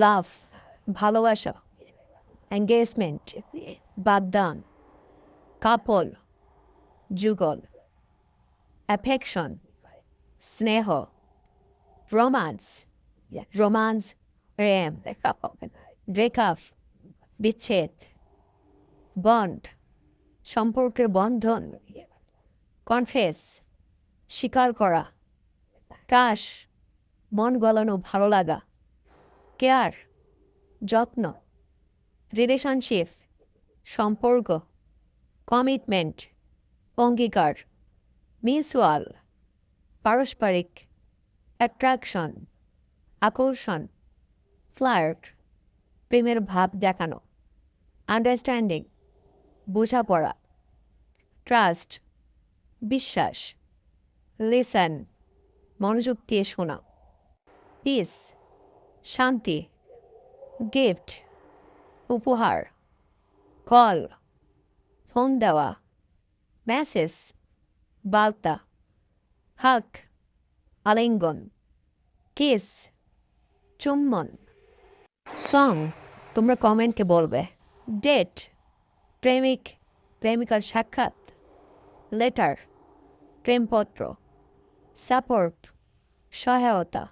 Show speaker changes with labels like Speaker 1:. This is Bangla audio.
Speaker 1: লাভ ভালোবাসা, এঙ্গেজমেন্ট বাগদান, কাপল যুগল, অ্যাফেকশন স্নেহ, রোমান্স রোমান্স প্রেম, ব্রেকআপ বিচ্ছেদ, বন্ড সম্পর্কের বন্ধন, কনফেস স্বীকার করা, ক্রাশ মন গলানো ভালো লাগা, কেয়ার যত্ন, রিলেশনশিপ সম্পর্ক, কমিটমেন্ট অঙ্গীকার, মিউচুয়াল পারস্পরিক, অ্যাট্রাকশন আকর্ষণ, ফ্লার্ট প্রেমের ভাব দেখানো, আন্ডারস্ট্যান্ডিং বোঝাপড়া, ট্রাস্ট বিশ্বাস, লিসেন মনোযোগ দিয়ে শোনা, পিস শান্তি, গিফট উপহার, কল ফোন দেওয়া, মেসেজ বার্তা, হাক আলিঙ্গন, কিস চুম্বন। সং তোমরা কমেন্টকে বলবে। ডেট প্রেমিক প্রেমিকার সাক্ষাৎ, লেটার প্রেমপত্র, সাপোর্ট সহায়তা,